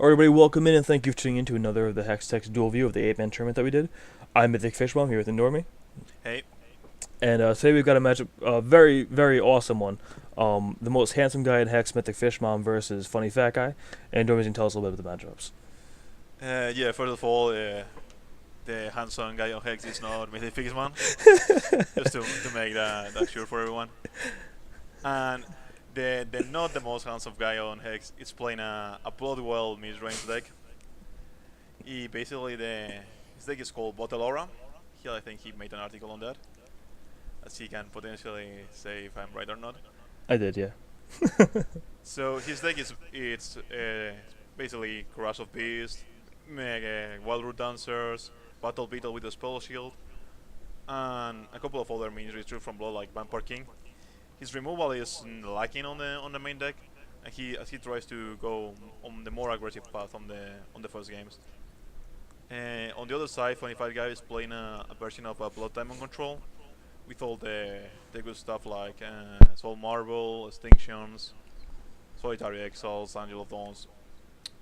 Everybody, welcome in and thank you for tuning in to another of the Hextechs dual view of the 8-man tournament that we did. I'm MythicFishMom here with Normie, Hey, and today we've got a matchup, a very, very awesome one. The most handsome guy in Hex, MythicFishMom versus FunnyFatGuy, and Normie's going to tell us a little bit about the matchups. yeah, first of all, the handsome guy on Hex is not MythicFishMom, just to make that sure for everyone. And the not the most handsome guy on Hex is playing a Bloodwell mid-range deck. He basically, his deck is called Bottle Aura. I think he made an article on that, as he can potentially say if I'm right or not. I did, yeah. So his deck it's basically Crush of Beast, Wild Root Dancers, Battle Beetle with a Spell Shield, and a couple of other minions retrieved from Blood like Vampire King. His removal is lacking on the main deck, and as he tries to go on the more aggressive path on the first games. On the other side, FunnyFatGuy is playing a version of a Blood Diamond control with all the good stuff like Soul Marble, Extinctions, Solitary Exiles, Angel of Dawns,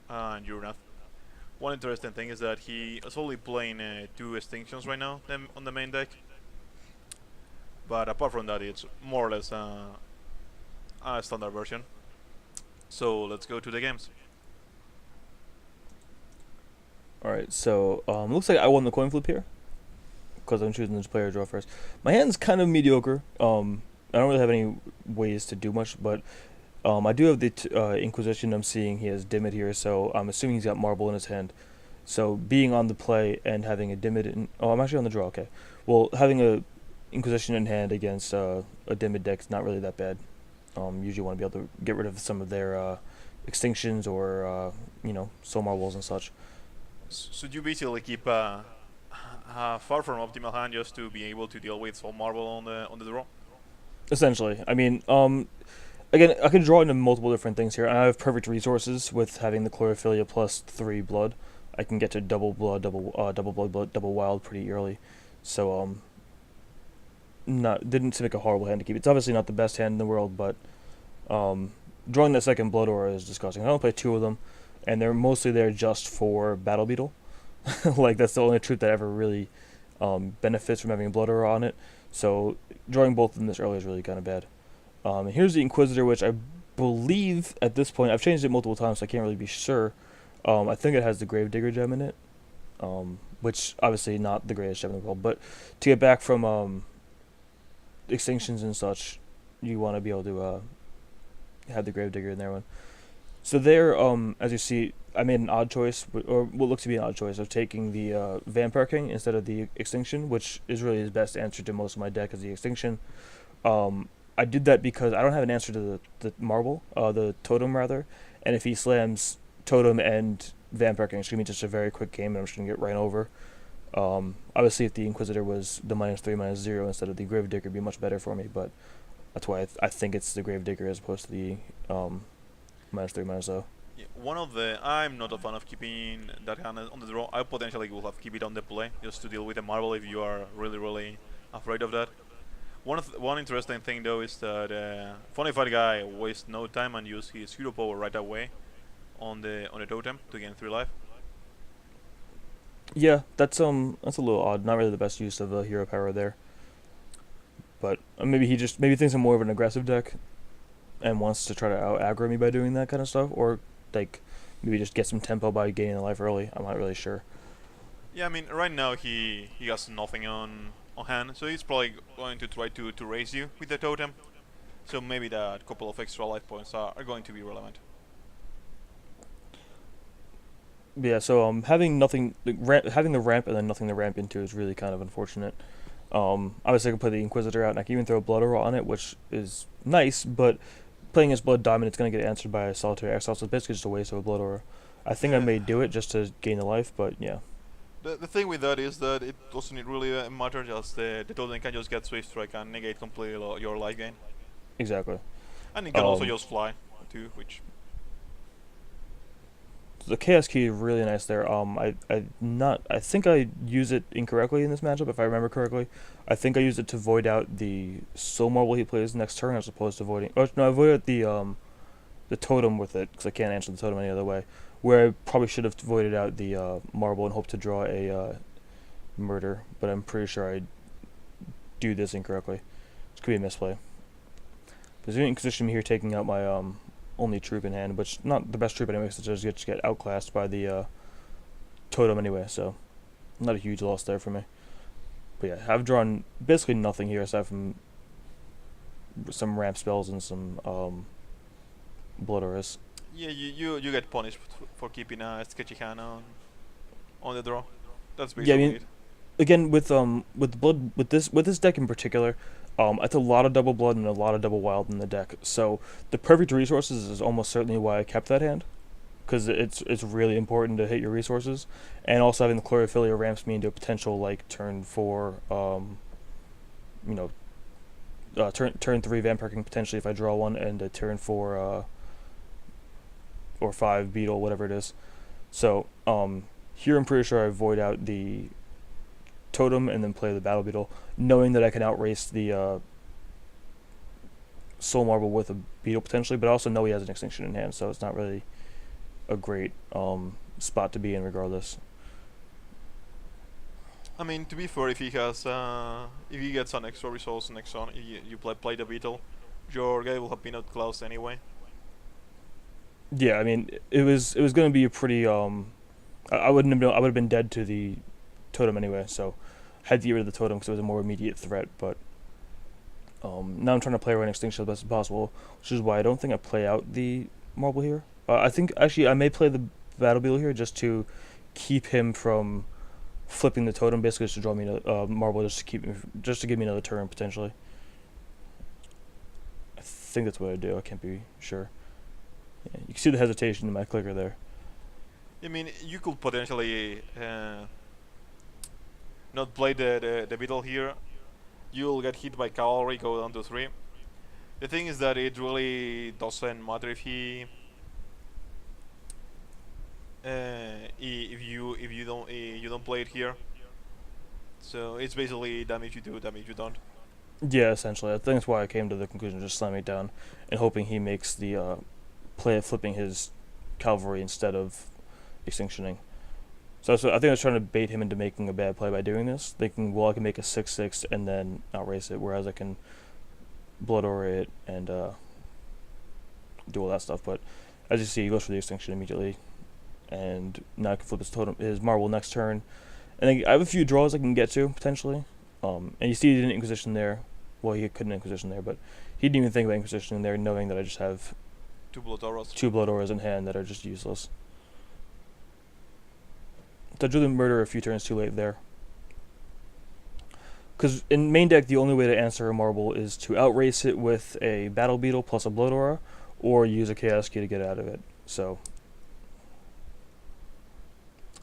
and Urnath. One interesting thing is that he is only playing 2 Extinctions right now on the main deck, but apart from that, it's more or less a standard version. So let's go to the games. Alright, so looks like I won the coin flip here, because I'm choosing this player draw first. My hand's kind of mediocre. I don't really have any ways to do much, but I do have the Inquisition. I'm seeing he has Dimit here, so I'm assuming he's got Marble in his hand. So being on the play and having a Dimit in... Oh, I'm actually on the draw, okay. Well, having a Inquisition in hand against a Dimit deck is not really that bad. Usually want to be able to get rid of some of their Extinctions or, Soul Marbles and such. So you basically keep far from optimal hand just to be able to deal with Soul Marble on the draw. Essentially. I mean, again, I can draw into multiple different things here. I have perfect resources with having the Chlorophylla plus 3 blood. I can get to double blood, double wild pretty early. So, didn't seem like a horrible hand to keep. It's obviously not the best hand in the world, but drawing that second blood aura is disgusting. I only play 2 of them, and they're mostly there just for Battle Beetle. Like, that's the only troop that ever really benefits from having a blood aura on it. So drawing both of them this early is really kind of bad. And here's the Inquisitor, which I believe at this point, I've changed it multiple times, so I can't really be sure. I think it has the Gravedigger gem in it, which obviously not the greatest gem in the world, but to get back from Extinctions and such, you want to be able to have the Gravedigger in there one. So there, as you see, I made an odd choice, or what looks to be an odd choice, of taking the Vampire King instead of the Extinction, which is really his best answer to most of my deck, is the Extinction. I did that because I don't have an answer to the Marble, the Totem rather, and if he slams Totem and Vampire King, it's going to be just a very quick game, and I'm just going to get right over. Obviously, if the Inquisitor was the -3, -0 instead of the Gravedigger, it'd be much better for me, but that's why I think it's the Gravedigger as opposed to the -3, -0. Yeah, I'm not a fan of keeping that hand on the draw. I potentially will have keep it on the play just to deal with the Marble if you are really afraid of that. One interesting thing though is that FunnyFatGuy wastes no time and use his hero power right away on the totem to gain 3 life. Yeah, that's a little odd. Not really the best use of hero power there. But maybe maybe thinks I'm more of an aggressive deck, and wants to try to out aggro me by doing that kind of stuff, or like maybe just get some tempo by gaining a life early. I'm not really sure. Yeah, I mean right now he has nothing on hand, so he's probably going to try to raise you with the totem. So maybe that couple of extra life points are going to be relevant. Yeah, so having nothing, having the ramp and then nothing to ramp into is really kind of unfortunate. Obviously I can play the Inquisitor out, and I can even throw a Blood Aura on it, which is nice, but playing as Blood Diamond, it's going to get answered by a Solitary Exile, so it's basically just a waste of a Blood Aura. I think I may do it just to gain the life, but yeah. The thing with that is that it doesn't really matter, just the totem can just get Swift Strike and negate completely your life gain. Exactly. And it can also just fly too, which... The Chaos Key is really nice there. I think I use it incorrectly in this matchup, if I remember correctly. I think I used it to void out the Soul Marble he plays next turn as opposed to voiding... Oh, no, I voided out the the totem with it because I can't answer the totem any other way. Where I probably should have voided out the marble and hoped to draw a murder, but I'm pretty sure I do this incorrectly. This could be a misplay. There's an Inquisition here taking out my only troop in hand, which not the best troop anyway, so just get outclassed by the totem anyway, so not a huge loss there for me. But yeah, I've drawn basically nothing here aside from some ramp spells and some blood auras. Yeah, you get punished for keeping a sketchy hand on the draw. That's Yeah, I basically mean, it. again with this deck in particular, it's a lot of double blood and a lot of double wild in the deck. So the perfect resources is almost certainly why I kept that hand, because it's really important to hit your resources, and also having the Chlorophylla ramps me into a potential like turn 4, you know, turn 3 Vampire King potentially if I draw one, and a turn 4 or 5 Beetle, whatever it is. So here I'm pretty sure I void out the totem and then play the Battle Beetle, knowing that I can outrace the Soul Marble with a Beetle potentially, but I also know he has an Extinction in hand, so it's not really a great spot to be in regardless. I mean, to be fair, if he has if he gets an extra resource next on, you play the beetle, your guy will have been outclassed anyway. Yeah, I mean, it was going to be a pretty I would have been dead to the totem anyway, so I had to get rid of the totem because it was a more immediate threat. But now I'm trying to play around Extinction as best as possible, which is why I don't think I play out the marble here. I think actually I may play the Battle Beetle here just to keep him from flipping the totem, basically just to draw me a marble, just to give me another turn potentially. I think that's what I do. I can't be sure. Yeah, you can see the hesitation in my clicker there. I mean, you could potentially not play the beetle here. You'll get hit by cavalry, go down to 3. The thing is that it really doesn't matter if he if you don't play it here. So it's basically damage you do, damage you don't. Yeah, essentially. I think that's why I came to the conclusion of just slamming it down and hoping he makes the play of flipping his cavalry instead of extinctioning. So I think I was trying to bait him into making a bad play by doing this, thinking, well, I can make a 6/6 and then outrace it, whereas I can blood aura it and do all that stuff. But as you see, he goes for the extinction immediately, and now I can flip his marble next turn. And I have a few draws I can get to potentially. And you see he didn't Inquisition there. Well, he couldn't Inquisition there, but he didn't even think about Inquisitioning there, knowing that I just have 2 blood auras in hand that are just useless. So I drew the murder a few turns too late there. Because in main deck, the only way to answer a marble is to outrace it with a Battle Beetle plus a Blood Aura, or use a Chaos Key to get out of it. So,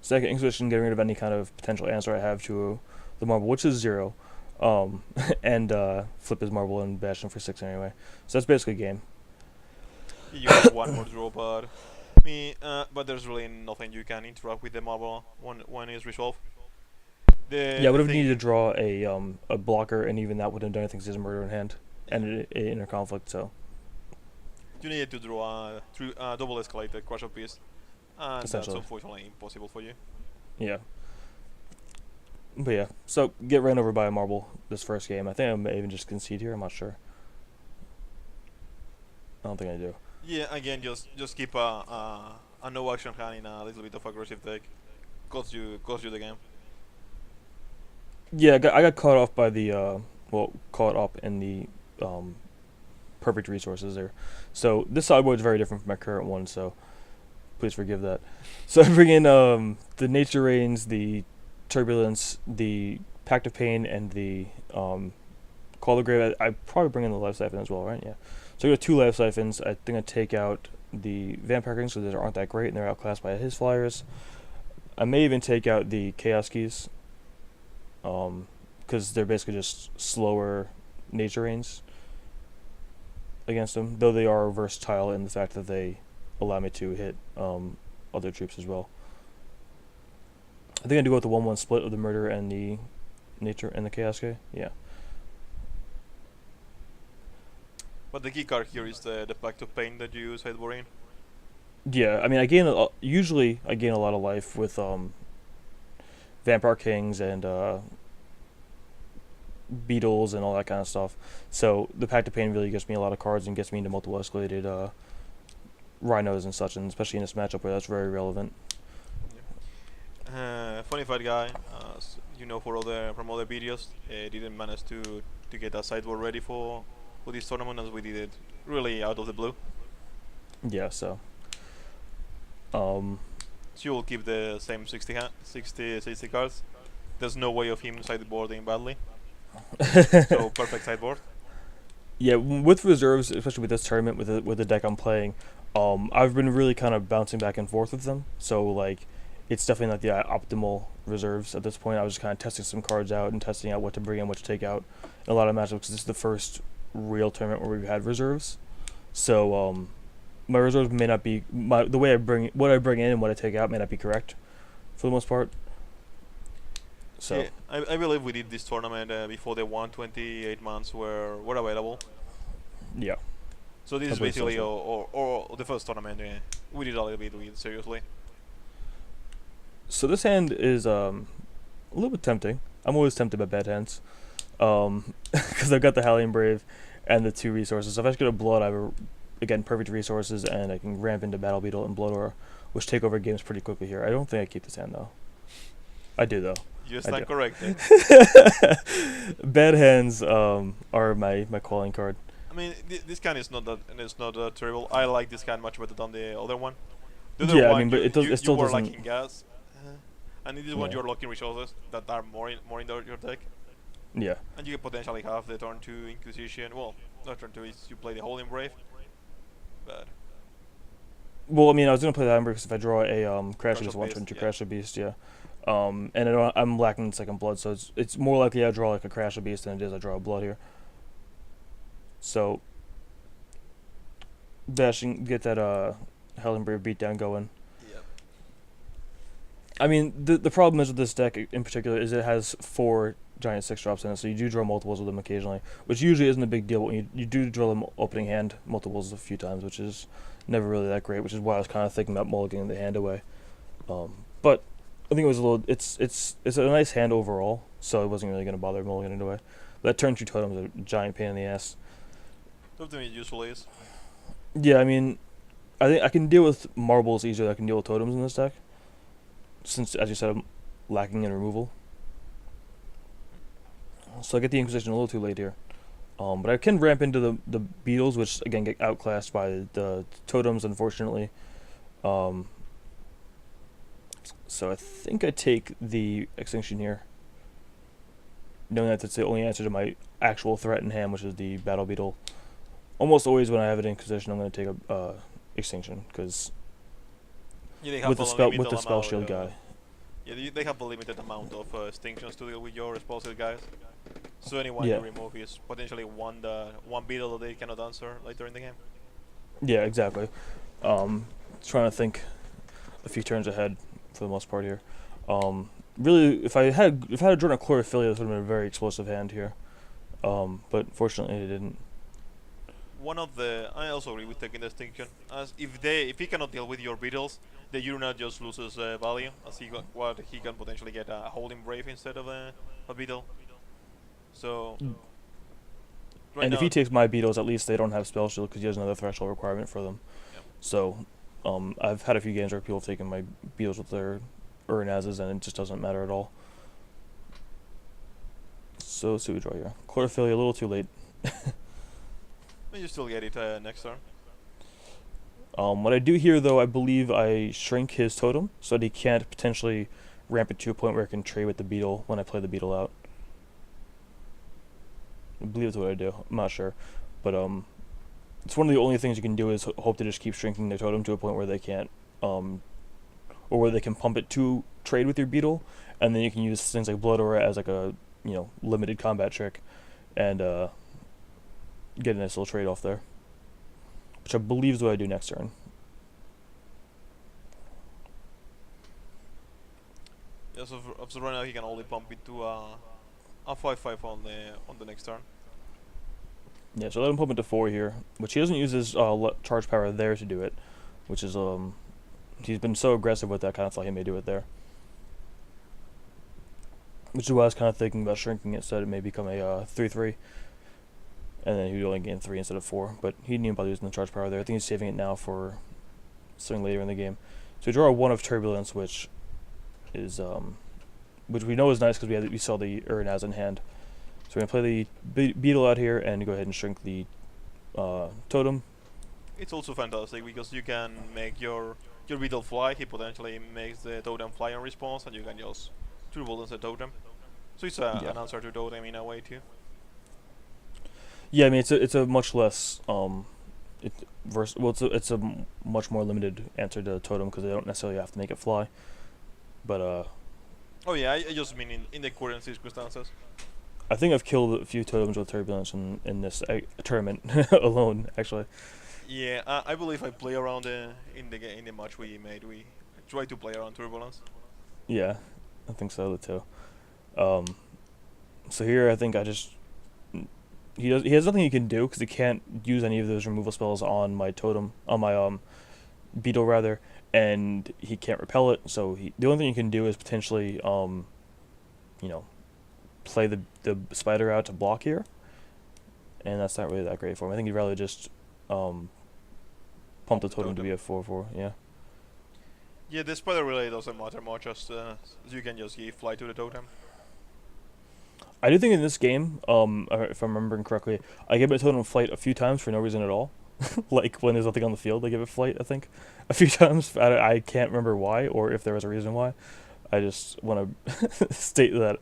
second Inquisition, getting rid of any kind of potential answer I have to the marble, which is 0, and flip his marble and bash him for 6 anyway. So that's basically game. You have one more draw, but but there's really nothing you can interact with the marble when it's resolved. Yeah, I would have needed to draw a blocker, and even that wouldn't have done anything because he has a murder in hand and an inner conflict. So you needed to draw a double escalated Crush of Beast, and that's unfortunately impossible for you. Yeah. But yeah, so get ran over by a marble this first game. I think I may even just concede here. I'm not sure. I don't think I do. Yeah, again, just keep a no action hand in a little bit of aggressive deck. Cost you the game. Yeah, I got caught off by the caught up in the perfect resources there. So this sideboard is very different from my current one, so please forgive that. So I bring in the Nature Rains, the Turbulence, the Pact of Pain, and the Call the Grave. I probably bring in the Life Siphon as well, right? Yeah. So I got 2 Life Siphons. I think I take out the Vampire Kings because they aren't that great and they're outclassed by his flyers. I may even take out the Chaos Keys because they're basically just slower Nature Rains against them, though they are versatile in the fact that they allow me to hit other troops as well. I think I do go with the 1/1 split of the Murder and the Nature and the Chaos Key. Yeah. But the key card here is the pact of pain that you sideboard in. Yeah, I mean, usually I gain a lot of life with Vampire Kings and Beetles and all that kind of stuff. So the Pact of Pain really gets me a lot of cards and gets me into multiple escalated rhinos and such, and especially in this matchup where that's very relevant. FunnyFatGuy, you know, from other videos, didn't manage to get a sideboard ready for this tournament as we did it really out of the blue. Yeah, so. So you will keep the same 60 cards. There's no way of him sideboarding badly. So perfect sideboard. Yeah, with reserves, especially with this tournament, with the deck I'm playing, I've been really kind of bouncing back and forth with them. So like, it's definitely not the optimal reserves at this point. I was just kind of testing some cards out and testing out what to bring in, what to take out in a lot of matchups. Because this is the first real tournament where we've had reserves. So my reserves may not be the way what I bring in and what I take out may not be correct, for the most part. So yeah, I believe we did this tournament before the 128 months were available. Yeah. So this is basically or the first tournament we did a little bit with seriously. So this hand is a little bit tempting. I'm always tempted by bad hands, because I've got the Hallian Brave and the 2 resources. So if I just go to Blood, I have again perfect resources, and I can ramp into Battle Beetle and Blood Aura, which take over games pretty quickly here. I don't think I keep this hand though. I do though. You stand corrected. Bad hands are my calling card. I mean, this kind is not that terrible. I like this kind much better than the other one. The Yeah, one I mean, but it still you were doesn't. lacking gas, and in this one Yeah. you're locking resources that are more in your deck, Yeah. and you can potentially have the turn 2 Inquisition. Well, not turn 2 is you play the Holy Brave, but Well, I mean, I was gonna play that because if I draw a Crash of Beast, one Beast, turn 2 yeah. Crash Beast, yeah. And I'm lacking in second blood, so it's more likely I draw like a Crash Beast than it is I draw a blood here. So dashing, get that Helen Brave beatdown going. Yep. I mean, the problem is with this deck in particular is it has 4 giant 6-drops in it, so you do draw multiples with them occasionally, which usually isn't a big deal. When you do draw them opening hand multiples a few times, which is never really that great, which is why I was kind of thinking about mulliganing the hand away. But I think it was a little. It's a nice hand overall, so it wasn't really going to bother mulliganing it away. That turn 2 totem is a giant pain in the ass. Something it usually is. Yeah, I mean, I think I can deal with marbles easier than I can deal with totems in this deck, since, as you said, I'm lacking in removal. So I get the Inquisition a little too late here. But I can ramp into the Beetles, which again get outclassed by the totems, unfortunately. So I think I take the Extinction here, knowing that that's the only answer to my actual threat in hand, which is the Battle Beetle. Almost always when I have it in Inquisition, I'm going to take a Extinction, because with the spell shield guy. Yeah, they have a limited amount of extinctions to deal with your responsive guys. So anyone Yeah. you remove is potentially one beetle that they cannot answer later in the game. Yeah, exactly. Trying to think a few turns ahead for the most part here. Really, if I had drawn a Chlorophylla, this would have been a very explosive hand here. But fortunately, it didn't. I also agree with taking the extinction, as if he cannot deal with your beetles, the Urna just loses value, as he can potentially get a Holding Brave instead of a beetle. So And if he takes my Beetles, at least they don't have Spell Shield because he has another threshold requirement for them. Yep. So I've had a few games where people have taken my Beetles with their Urnazes, and it just doesn't matter at all. So let's see what we draw here. Chlorophylla, a little too late. you still get it next turn. What I do here, though, I believe I shrink his totem so that he can't potentially ramp it to a point where I can trade with the Beetle when I play the Beetle out. I believe that's what I do. I'm not sure. But it's one of the only things you can do is hope to just keep shrinking their totem to a point where they can't, or where they can pump it to trade with your Beetle, and then you can use things like Blood Aura as like a, limited combat trick, and get a nice little trade off there. Which I believe is what I do next turn. Yeah, so right now he can only pump it to a 5/5 on the next turn. Yeah, so let him pump it to 4 here, which he doesn't use his charge power there to do it, which is he's been so aggressive with that, kind of thought he may do it there. Which is why I was kind of thinking about shrinking it so that it may become a 3/3, and then he would only gain 3 instead of 4. But he didn't even bother using the charge power there. I think he's saving it now for something later in the game. So we draw a 1 of Turbulence, which is which we know is nice because we saw the Urnaz in hand. So we're gonna play the Beetle out here and go ahead and shrink the Totem. It's also fantastic because you can make your beetle fly. He potentially makes the totem fly in response, and you can just turbulence the totem. So it's an answer to totem in a way too. Yeah, I mean it's a much less it's a much more limited answer to Totem because they don't necessarily have to make it fly. But oh yeah, I just mean in the current circumstances. I think I've killed a few totems with turbulence in this tournament alone, actually. Yeah, I believe I play around in the match we made. We try to play around turbulence. Yeah, I think so too. So here I think I just he has nothing he can do because he can't use any of those removal spells on my totem on my beetle rather, and he can't repel it. So the only thing he can do is potentially you know, play the spider out to block here, and that's not really that great for him. I think he'd rather just pump the totem to be a 4/4. Yeah. Yeah, the spider really doesn't matter much, as you can just give fly to the totem. I do think in this game, if I'm remembering correctly, I gave it totem flight a few times for no reason at all. Like when there's nothing on the field, I give it flight. I think a few times. I can't remember why or if there was a reason why. I just want to state that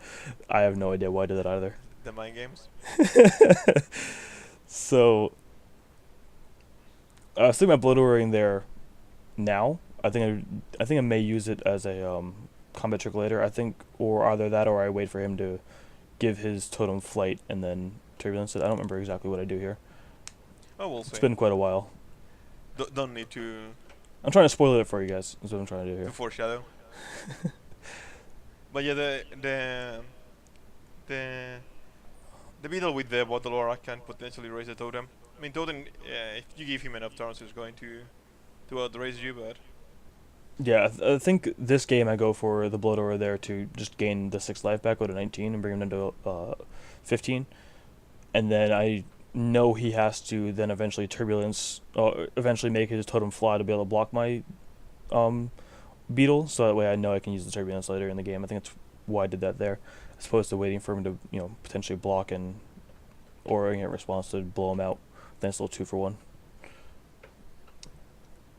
I have no idea why I did that either. The mind games. So I was thinking about blood there now. I think I may use it as a combat trick later. I think, or either that or I wait for him to give his totem flight and then turbulence it. I don't remember exactly what I do here. Oh, we'll see. It's been quite a while. Don't need to. I'm trying to spoil it for you guys. That's what I'm trying to do here. To foreshadow. But yeah, the beetle with the bottle aura can potentially raise the totem. I mean, totem, if you give him enough turns, he's going to outraise you, but. Yeah, I think this game I go for the blood aura there to just gain the 6 life back, go to 19 and bring him down to 15, and then I know he has to then eventually turbulence, eventually make his totem fly to be able to block my beetle, so that way I know I can use the turbulence later in the game. I think that's why I did that there, as opposed to waiting for him to potentially block and or in response to blow him out. Then it's still 2 for 1.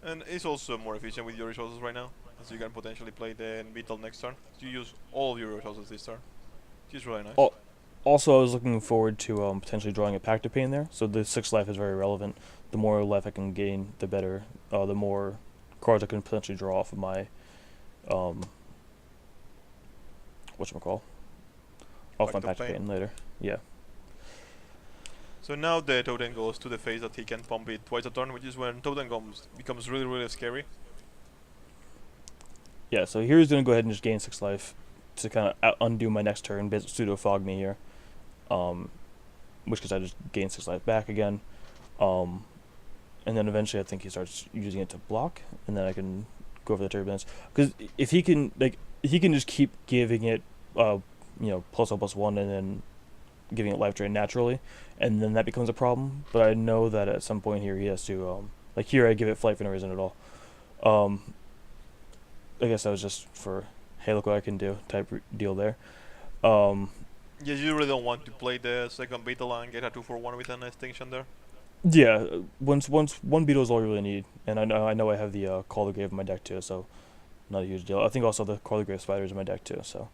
And it's also more efficient with your resources right now, as you can potentially play the beetle next turn. You use all of your resources this turn, which is really nice. Also, I was looking forward to potentially drawing a Pact of Pain there, so the 6 life is very relevant. The more life I can gain, the better. The more cards I can potentially draw off of my whatchamacall? Off my Pact of Pain later. Yeah. So now the totem goes to the phase that he can pump it twice a turn, which is when totem becomes really, really scary. Yeah, so here he's going to go ahead and just gain 6 life to kind of undo my next turn, pseudo fog me here. Which because I just gain 6 life back again. And then eventually I think he starts using it to block, and then I can go for the turbulence. Because if he can, he can just keep giving it, +1/+1 and then giving it life drain naturally, and then that becomes a problem. But I know that at some point here he has to, here I give it flight for no reason at all. I guess that was just for, hey, look what I can do type deal there. Yeah, you really don't want to play the second beetle and get a 2/1 with an extinction there. Yeah, once one beetle is all you really need, and I know I have the Call the Grave in my deck too, so not a huge deal. I think also the Call the Grave spiders in my deck too, so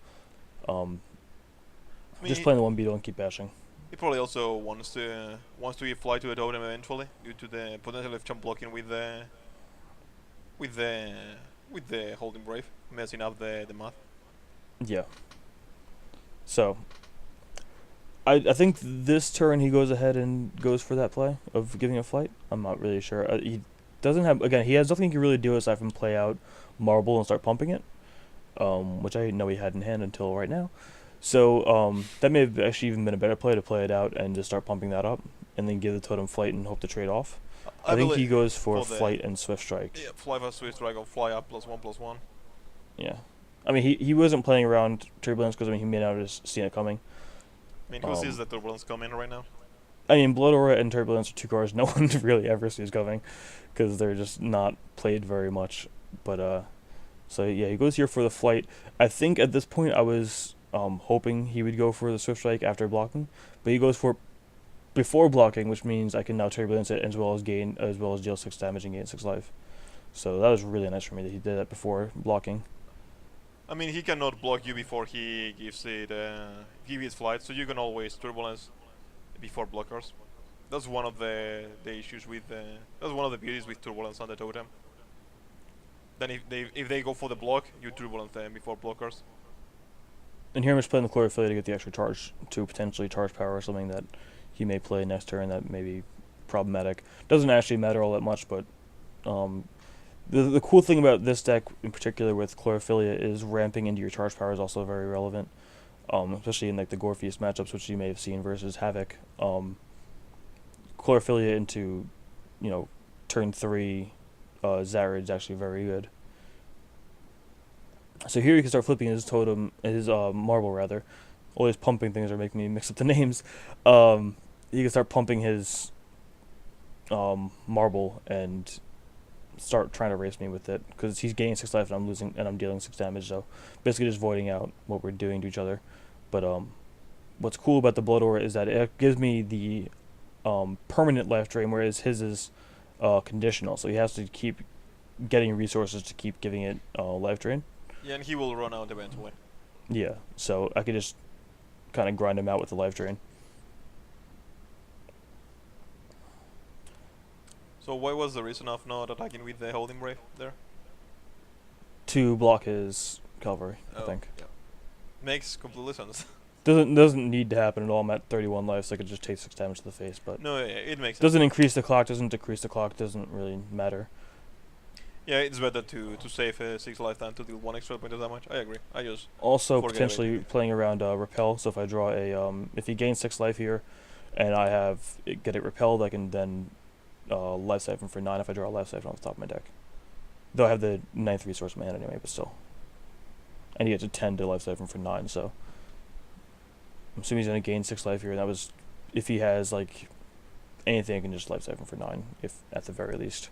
just playing the one beetle and keep bashing. He probably also wants to give fly to the totem eventually, due to the potential of chump blocking with the holding brave, messing up the math. Yeah. So I think this turn he goes ahead and goes for that play of giving a flight. I'm not really sure. He doesn't have, again, he has nothing he can really do aside from play out Marble and start pumping it, which I know he had in hand until right now. So that may have actually even been a better play to play it out and just start pumping that up and then give the totem flight and hope to trade off. I I think he believe goes for for the flight and swift strike. yeah, fly fast swift strike or fly up +1/+1. Yeah. I mean, he wasn't playing around turbulence because I mean he may not have just seen it coming. I mean, who sees the turbulence coming right now? I mean, Blood Aura and Turbulence are two cards no one really ever sees coming, because they're just not played very much. But so yeah, he goes here for the flight. I think at this point I was hoping he would go for the Swift Strike after blocking, but he goes for before blocking, which means I can now Turbulence it as well as deal 6 damage and gain 6 life. So that was really nice for me that he did that before blocking. I mean, he cannot block you before he gives it give his flight, so you can always turbulence before blockers. That's one of the issues with that's one of the beauties with turbulence on the totem. Then if they go for the block, you turbulence them before blockers. And here I'm just playing the Chlorophyll to get the extra charge to potentially charge power, something that he may play next turn that may be problematic. Doesn't actually matter all that much, but the cool thing about this deck in particular with Chlorophylla is ramping into your charge power is also very relevant, especially in like the Gorpheus matchups, which you may have seen versus Havoc. Chlorophylla into, turn 3 Zared's actually very good. So here you can start flipping his totem, his marble rather. All these pumping things are making me mix up the names. You can start pumping his marble and start trying to race me with it, because he's gaining 6 life and I'm losing and I'm dealing 6 damage. So basically just voiding out what we're doing to each other. But what's cool about the Blood Aura is that it gives me the permanent life drain, whereas his is conditional. So he has to keep getting resources to keep giving it life drain. Yeah, and he will run out eventually. Yeah, so I could just kind of grind him out with the life drain. So what was the reason of not attacking with the Holding Brave there? To block his cavalry, I think. Yeah. Makes complete sense. Doesn't need to happen at all. I'm at 31 life, so I could just take 6 damage to the face. But no, yeah, it makes sense. Doesn't increase the clock, doesn't decrease the clock, doesn't really matter. Yeah, it's better to save 6 life than to deal 1 extra point of damage. I agree. I just also potentially playing around repel. So if I draw a if he gains 6 life here, and I have get it repelled, I can then life siphon for 9 if I draw a life siphon off the top of my deck. Though I have the 9th resource in my hand anyway, but still. And he gets a 10 to life siphon for 9, so I'm assuming he's gonna gain 6 life here, and that was if he has like anything I can just life siphon for 9, if at the very least.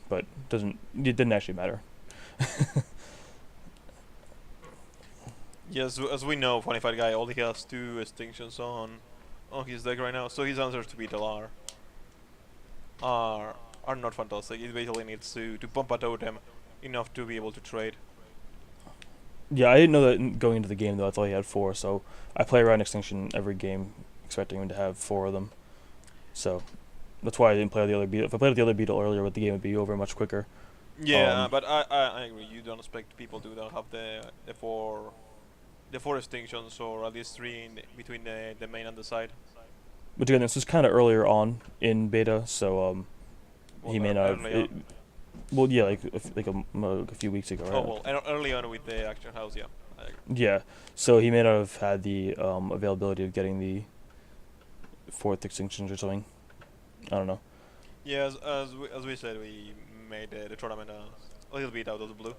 But it didn't actually matter. Yes, as we know, FunnyFatGuy only has 2 extinctions on his deck right now, so his answers to beetle are not fantastic. It basically needs to pump a totem enough to be able to trade. Yeah, I didn't know that going into the game though. I thought he had 4, so I play around extinction every game, expecting him to have 4 of them. So that's why I didn't play the other beetle. If I played the other beetle earlier, the game would be over much quicker. Yeah, but I agree. You don't expect people to don't have the 4 extinctions, or at least 3 between the main and the side. But again, this is kind of earlier on in beta, so he may not have. Well, yeah, like a few weeks ago, right? Oh well, early on with the Action House, yeah. I agree. Yeah, so he may not have had the availability of getting the 4th extinctions or something. I don't know. Yeah, as we said, we made the tournament a little bit out of the blue,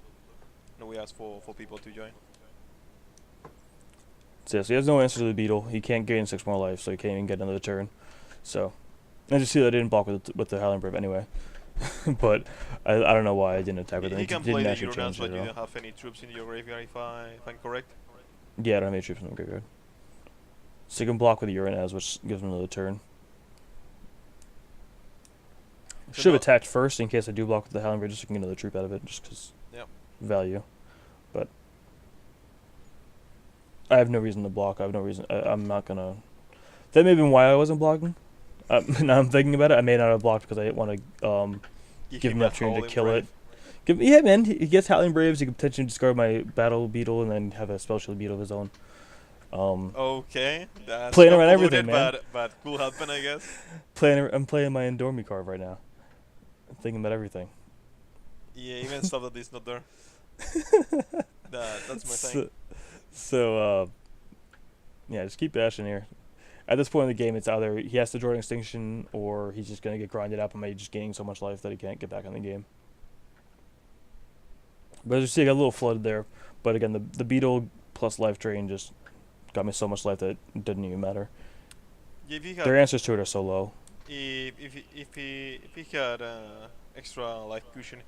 and we asked for people to join. So yeah, so he has no answer to the beetle. He can't gain 6 more life, so he can't even get another turn. So I just see that I didn't block with the Howling Brave anyway. But I don't know why I didn't attack with him. He can play the Uranus, but you don't have any troops in your graveyard, if I'm correct. Yeah, I don't have any troops in the graveyard. So you can block with the Uranus, which gives him another turn. Should have attacked first in case I do block with the Howling Brave, just to get another troop out of it, just because value. But I have no reason to block. I have no reason. I'm not gonna. That may have been why I wasn't blocking. Now I'm thinking about it. I may not have blocked because I didn't want to give him the opportunity to kill it. Yeah, man. He gets Howling Braves. He could potentially discard my Battle Beetle and then have a Spell Shield Beetle of his own. Okay, that's playing around everything, man. But cool happen, I guess. I'm playing my Endormi card right now. I'm thinking about everything. Yeah, even stuff that is not there. That's my thing. So yeah, just keep bashing here. at this point in the game, it's either he has to join Extinction or he's just gonna get grinded up and maybe just gaining so much life that he can't get back in the game. But as you see, I got a little flooded there. But again, the beetle plus life drain just got me so much life that it didn't even matter. Yeah, if he Their had, answers to it are so low. if he had extra life cushion,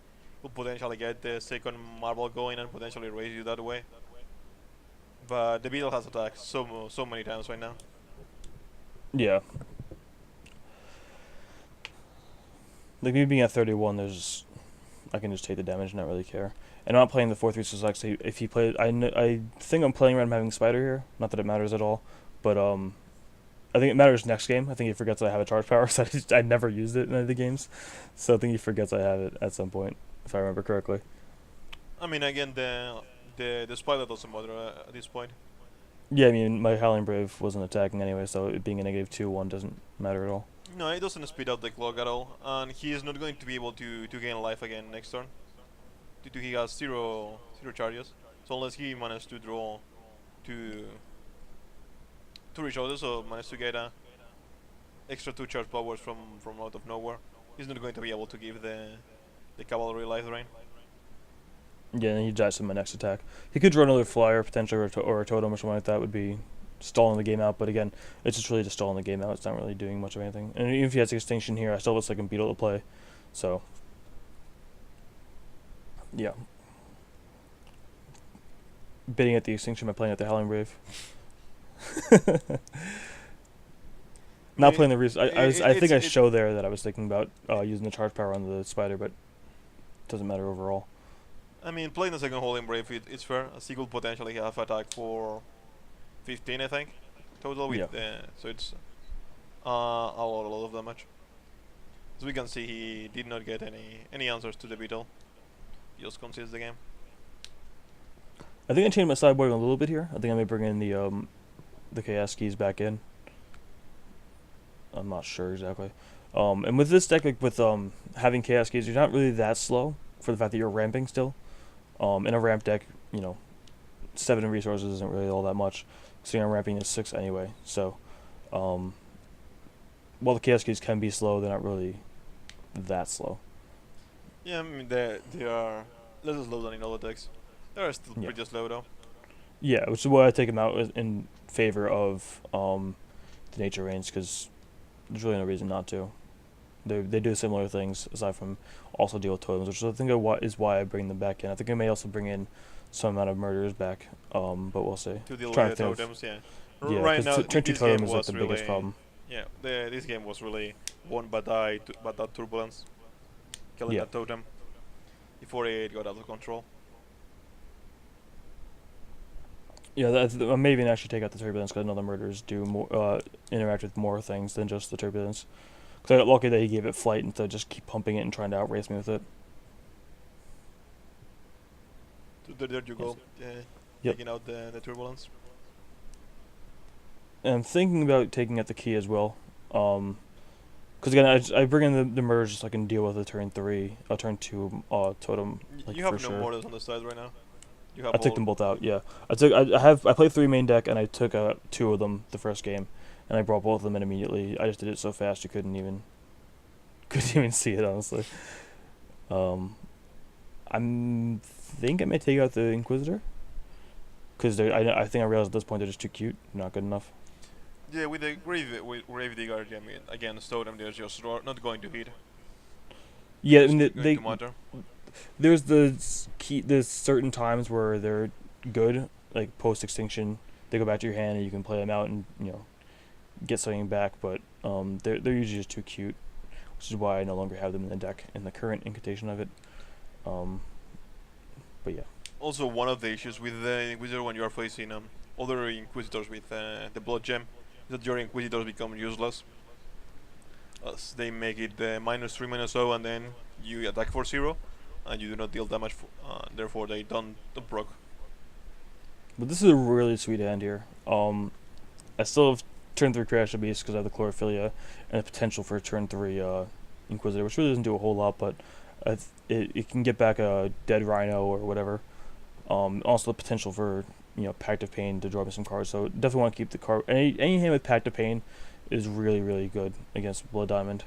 would potentially get the second marble going and potentially raise you that way. But the beetle has attacked so many times right now. Yeah. Like me being at 31, I can just take the damage and not really care. And I'm not playing the 4-3 select. If he played, I think I'm playing around having Spider here. Not that it matters at all, but I think it matters next game. I think he forgets I have a charge power, so I never used it in any of the games. So I think he forgets I have it at some point, if I remember correctly. I mean, again, the spider doesn't matter at this point. Yeah, I mean, my Howling Brave wasn't attacking anyway, so it being a negative 2-1 doesn't matter at all. No, it doesn't speed up the clock at all, and he is not going to be able to gain life again next turn. Due to he has zero charges, so unless he manages to draw two resources or manage to get a extra 2 charge powers from out of nowhere, he's not going to be able to give the cavalry life drain. Yeah, and he dies in my next attack. He could draw another flyer, potentially, or a totem or something like that would be stalling the game out, but again, it's just really just stalling the game out. It's not really doing much of anything. And even if he has Extinction here, I still have a second beetle to play, so yeah. Bidding at the Extinction by playing at the Howling Brave. Not playing the reason. I think I show there that I was thinking about using the charge power on the spider, but it doesn't matter overall. I mean, playing the second Holding Brave, it's fair. As he could potentially have attack for 15, I think, total. With so it's a lot of damage. As we can see, he did not get any answers to the beetle. He just concedes the game. I think I changed my sideboard a little bit here. I think I may bring in the chaos keys back in. I'm not sure exactly. And with this deck, like with having chaos keys, you're not really that slow for the fact that you're ramping still. In a ramp deck, 7 resources isn't really all that much. So I'm ramping to 6 anyway. So, while the chaos keys can be slow, they're not really that slow. Yeah, I mean they are less slow than in other decks. They are still pretty slow though. Yeah, which is why I take them out in favor of the nature range, because there's really no reason not to. They do similar things aside from also deal with totems, which I think is why I bring them back in. I think I may also bring in some amount of murderers back, but we'll see. To deal with the totems, yeah. Yeah, right now, turn 2 totem is like the really biggest problem. Yeah, this game was really won by that turbulence, killing that totem before it got out of control. Yeah, I may even actually take out the turbulence because I know the murderers do more, interact with more things than just the turbulence. Because I got lucky that he gave it flight instead of just keep pumping it and trying to outrace me with it. So there you go, taking out the turbulence. And I'm thinking about taking out the key as well. Because again, I bring in the merge so I can deal with a turn 2 totem. Like, you have for no sure. mortars on the side right now. I took them both out. Yeah, I played 3 main deck and I took 2 of them the first game, and I brought both of them in immediately. I just did it so fast you couldn't even see it, honestly. I think I may take out the Inquisitor, because I think I realized at this point they're just too cute, not good enough. Yeah, with the Grave Digger, I mean, again, totem, they're just not going to hit. Yeah, I mean, there's there's certain times where they're good, like post extinction. They go back to your hand and you can play them out and get something back. But they're usually just too cute, which is why I no longer have them in the deck in the current incantation of it. But yeah. Also, one of the issues with the Inquisitor when you are facing other Inquisitors with the Blood Gem is that your Inquisitors become useless, as they make it -3/-0, and then you attack for 0, and you do not deal damage. Therefore, they don't proc. But this is a really sweet hand here. I still have turn 3 Crash Beast because I have the Chlorophilia and the potential for turn 3 Inquisitor, which really doesn't do a whole lot, but it can get back a dead Rhino or whatever. Also the potential for Pact of Pain to draw me some cards. So definitely want to keep the card. Any hand with Pact of Pain is really, really good against Blood Diamond.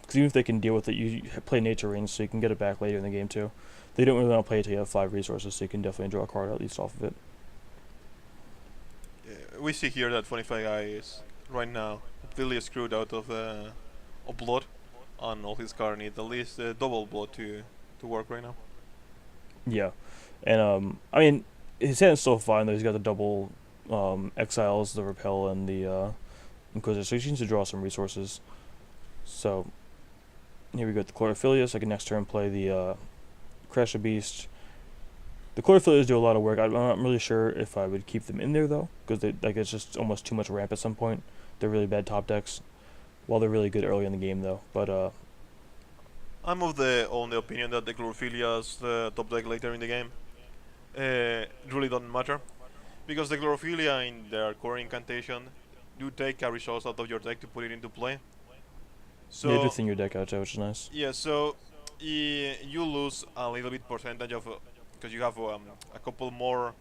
Because even if they can deal with it, you play Nature Range so you can get it back later in the game too. They don't really want to play it till you have 5 resources, so you can definitely draw a card at least off of it. We see here that FunnyFatGuy is right now completely screwed out of blood, and all his cards need at least double blood to work right now. Yeah, and I mean, his hand's still fine though. He's got the double exiles, the repel, and the Inquisitor, so he needs to draw some resources. So here we go with the Chlorophyllius. I can next turn play the Crash a Beast. The Chlorophyllius do a lot of work. I'm not really sure if I would keep them in there though, because it's just almost too much ramp at some point. They're really bad top decks. While they're really good early in the game though, but I'm of the opinion that the Chlorophyllia's top deck later in the game really doesn't matter, because the Chlorophylla in their core incantation do take a resource out of your deck to put it into play. So yeah, do thin your deck out too, which is nice. yeah, so you lose a little bit percentage of because you have a couple more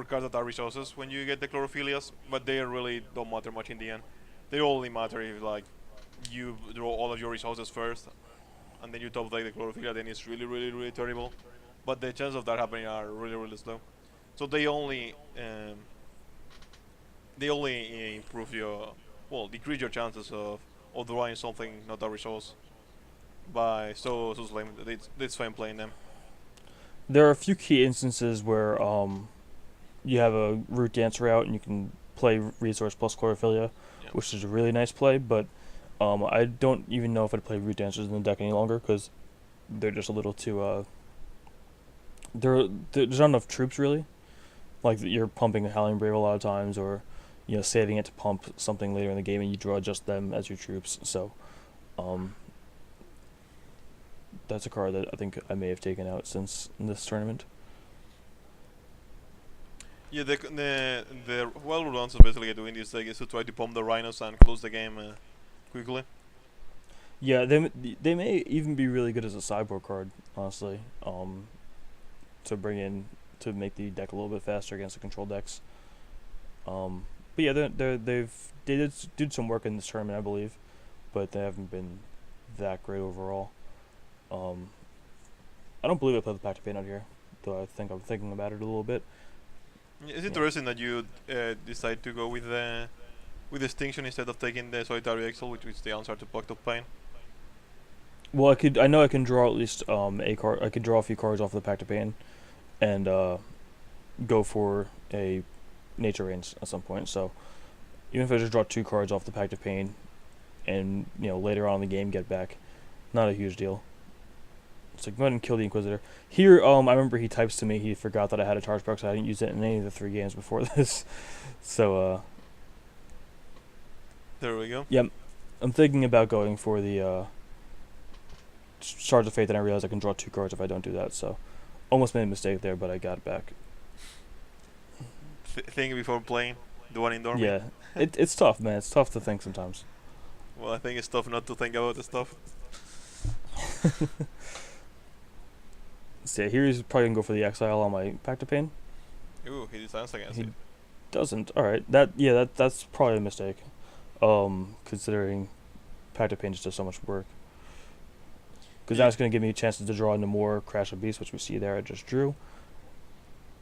cards that are resources when you get the Chlorophyllias, but they really don't matter much in the end. They only matter if like you draw all of your resources first, and then you top deck the Chlorophylla. Then it's really, really, really terrible. But the chances of that happening are really, really slow. So they only improve your decrease your chances of drawing something not a resource by so slim. It's fine playing them. There are a few key instances where you have a Root Dancer out and you can play resource plus Chlorophylla, Yeah. which is a really nice play. But I don't even know if I'd play Root Dancers in the deck any longer because they're just a little too there's not enough troops really. Like you're pumping a Howling Brave a lot of times, or saving it to pump something later in the game, and you draw just them as your troops. So, that's a card that I think I may have taken out since this tournament. Yeah, the well runs are basically doing this deck is to try to pump the Rhinos and close the game quickly. Yeah, they may even be really good as a sideboard card, honestly. To bring in to make the deck a little bit faster against the control decks. But yeah, they did some work in this tournament, I believe, but they haven't been that great overall. I don't believe I played the Pact of Pain out here, though. I'm thinking about it a little bit. It's interesting that you decide to go with Distinction instead of taking the Solitary Exile, which is the answer to Pact of Pain. Well, I know I can draw at least a card. I could draw a few cards off of the Pact of Pain, and go for a Nature Range at some point. So even if I just draw 2 cards off the Pact of Pain, and later on in the game get back, not a huge deal. So go ahead and kill the Inquisitor. Here, I remember he types to me he forgot that I had a charge proc, so I didn't use it in any of the 3 games before this. So there we go. Yeah, I'm thinking about going for the Shards of Faith, and I realized I can draw 2 cards if I don't do that. So almost made a mistake there, but I got it back. Think before playing the one in Dormy. Yeah, it's tough, man. It's tough to think sometimes. Well, I think it's tough not to think about the stuff. So yeah, here he's probably gonna go for the Exile on my Pact of Pain. Ooh, he decides against it. Doesn't. All right. That's probably a mistake. Considering Pact of Pain just does so much work. Because now it's going to give me chances to draw into more Crash of Beast, which we see there I just drew.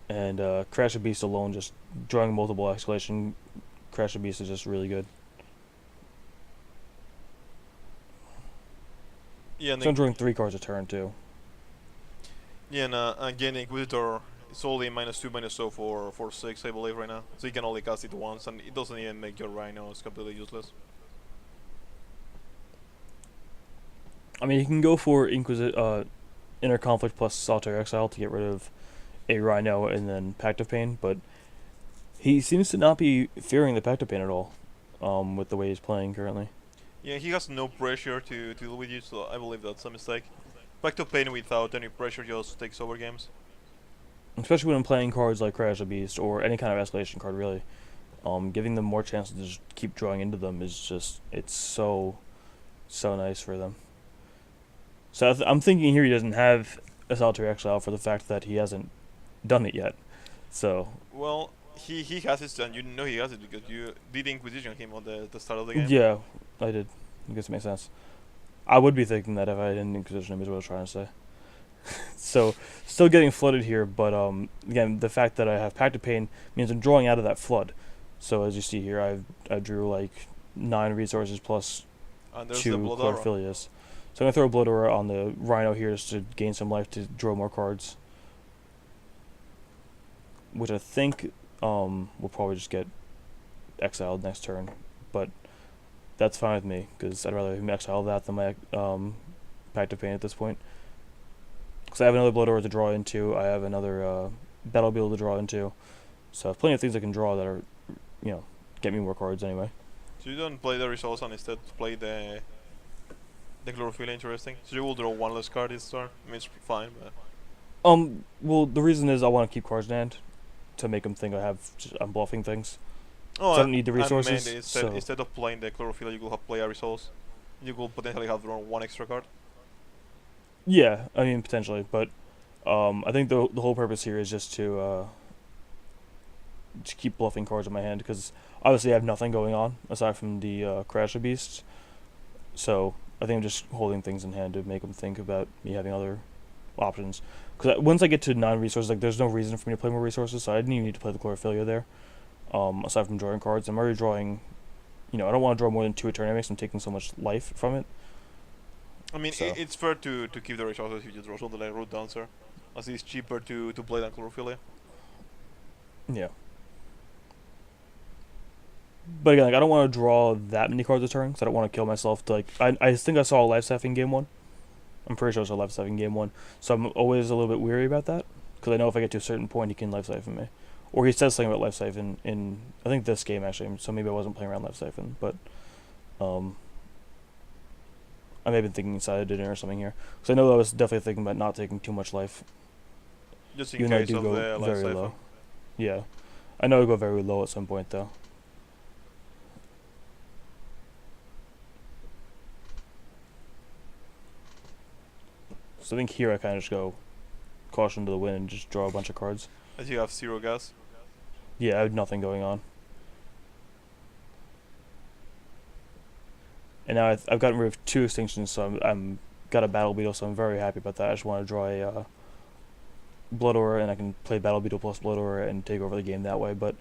And Crash of Beast alone, just drawing multiple escalation Crash of Beast is just really good. Yeah, and so I'm drawing 3 cards a turn too. Yeah, and again, Inquisitor is only -2/-0 for 6, I believe, right now. So you can only cast it once, and it doesn't even make your Rhinos completely useless. I mean, you can go for Inner Conflict plus Solitary Exile to get rid of a Rhino and then Pact of Pain, but he seems to not be fearing the Pact of Pain at all, with the way he's playing currently. Yeah, he has no pressure to deal with you, so I believe that's a mistake. Pact of Pain without any pressure just takes over games. Especially when I'm playing cards like Crash of Beast or any kind of escalation card, really. Giving them more chances to just keep drawing into them is just, it's so nice for them. So I'm thinking here he doesn't have a Solitary Exile for the fact that he hasn't done it yet. So Well, he has it, and you know he has it because you did Inquisition him on the start of the game. yeah, I did. I guess it makes sense. I would be thinking that if I had an Inquisition, is what I was trying to say. So still getting flooded here, but again, the fact that I have Pact of Pain means I'm drawing out of that flood. So as you see here, I drew like 9 resources plus And there's the 2 Blood Aura. Chlorophyllius. So I'm gonna throw a Blood Aura on the Rhino here just to gain some life to draw more cards, which I think will probably just get exiled next turn, but that's fine with me because I'd rather him exile that than my Pact of Pain at this point. Because I have another Blood Aura to draw into, I have another Battle Beetle to draw into, so I have plenty of things I can draw that are, get me more cards anyway. So you don't play the results and instead play the Chlorophyll. Interesting. So you will draw one less card this turn. I mean, it's fine, but Well, the reason is I want to keep cards in hand to make them think I'm bluffing things. oh, So I don't need the and resources. mainly So instead of playing the Chlorophyll, you will have play a resource. You will potentially have drawn one extra card. yeah, I mean potentially, but I think the whole purpose here is just to keep bluffing cards in my hand because obviously I have nothing going on aside from the Crash of Beasts. So I think I'm just holding things in hand to make them think about me having other options. Because once I get to 9 resources, like there's no reason for me to play more resources, so I didn't even need to play the Chlorophylla there. Aside from drawing cards, I'm already drawing. I don't want to draw more than 2 Eternamics. I'm taking so much life from it. I mean, So it's fair to keep the resources if you draw something like Root Dancer, as it's cheaper to play than Chlorophyll. yeah. But again, like, I don't want to draw that many cards a turn, because I don't want to kill myself. To, I think I saw a life siphoning game 1. I'm pretty sure I saw a life siphoning game 1. So I'm always a little bit weary about that, because I know if I get to a certain point, he can life siphon me. Or he says something about life siphon in I think this game actually. So maybe I wasn't playing around life siphon, but I may have been thinking inside of dinner or something here. Because I know I was definitely thinking about not taking too much life. Just in Even though I case do of go the life very siphon. low. Yeah, I know I go very low at some point though. So I think here I kind of just go caution to the wind and just draw a bunch of cards. As you have 0 gas. Yeah, I have nothing going on. And now I've gotten rid of 2 extinctions, so I'm got a Battle Beetle, so I'm very happy about that. I just want to draw a Blood Aura, and I can play Battle Beetle plus Blood Aura and take over the game that way, but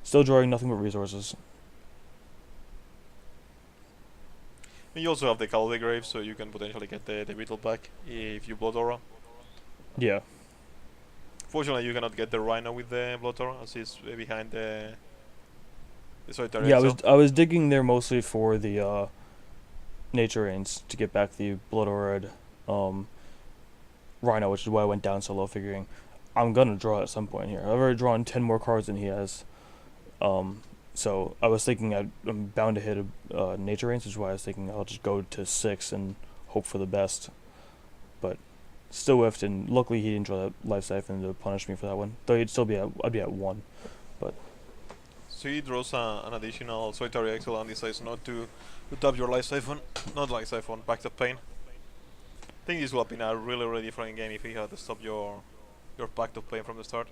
still drawing nothing but resources. And you also have the Calvary Grave, so you can potentially get the Beetle back if you Blood Aura. Yeah. Fortunately, you cannot get the Rhino with the Blood Aura, as he's behind the Solitary Yeah, Exile. I was digging there mostly for the Nature Rains to get back the Blood Aura Rhino, which is why I went down so low, figuring I'm gonna draw at some point here. I've already drawn 10 more cards than he has. So I was thinking I'm bound to hit a Nature Rains, which is why I was thinking I'll just go to 6 and hope for the best. But still whiffed, and luckily he didn't draw that Life Siphon to punish me for that one. Though I'd be at 1. So he draws an additional Solitary Exile and decides not to tap your Life Siphon. Not Life Siphon, Pact of Pain. I think this would have been a really different game if he had to stop your Pact of Pain from the start.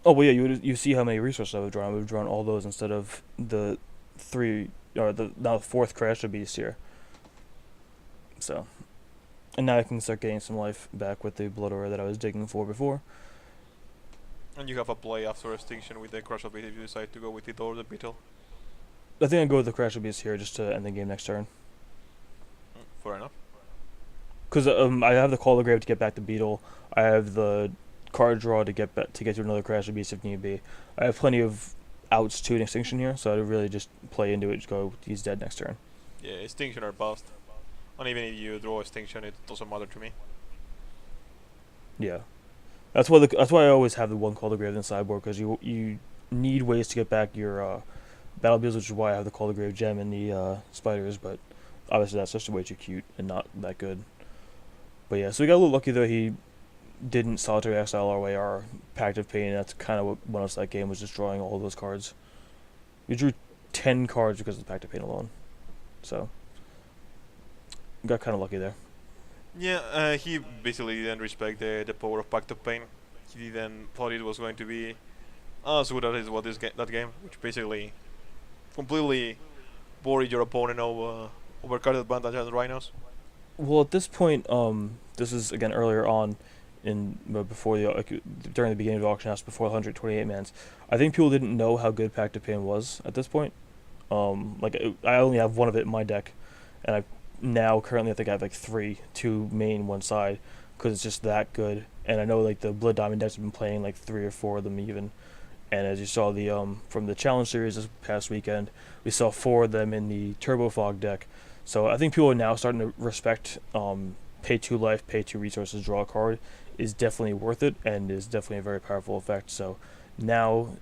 Oh well, yeah. You see how many resources I've drawn. I've drawn all those instead of the 3 or the now 4th Crash of Beast here. So, and now I can start getting some life back with the Blood Aura that I was digging for before. And you have a play after Extinction with the Crush of Beast if you decide to go with it or the Beetle. I think I'd go with the Crash of Beast here just to end the game next turn. Fair enough. Because I have the Call of the Grave to get back to Beetle. I have the card draw to get to another Crash of Beast if need be. I have plenty of outs to an Extinction here, so I'd really just play into it. Just go, he's dead next turn. Yeah, Extinction or bust. And even if you draw Extinction, it doesn't matter to me. Yeah, that's why I always have the one Call of the Grave in the sideboard, because you need ways to get back your Battle Beetles, which is why I have the Call of the Grave gem and the spiders. But obviously that's just way too cute and not that good. But yeah, so we got a little lucky though. He didn't Solitary Exile our way our Pact of Pain. That's kind of what won us that game, was just drawing all those cards. We drew 10 cards because of the Pact of Pain alone. So got kind of lucky there. Yeah, he basically didn't respect the power of Pact of Pain. he didn't thought it was going to be as good as what that game, which basically completely buried your opponent over card advantage and rhinos. Well, at this point, this is again earlier on, before the during the beginning of the auction house before the 128 mans. I think people didn't know how good Pact of Pain was at this point. I only have one of it in my deck, and I now currently I think I have like three, two main, one side, because it's just that good. And I know like the Blood Diamond decks have been playing like three or four of them even. And as you saw the from the challenge series this past weekend, we saw four of them in the Turbo Fog deck. So I think people are now starting to respect pay 2 life, pay 2 resources, draw a card is definitely worth it and is definitely a very powerful effect. So now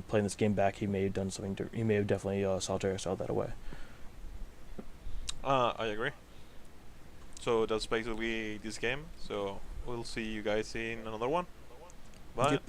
playing this game back, he may have done something. He may have definitely solitary styled that away. I agree. So that's basically this game. So we'll see you guys in another one. Bye. Yep.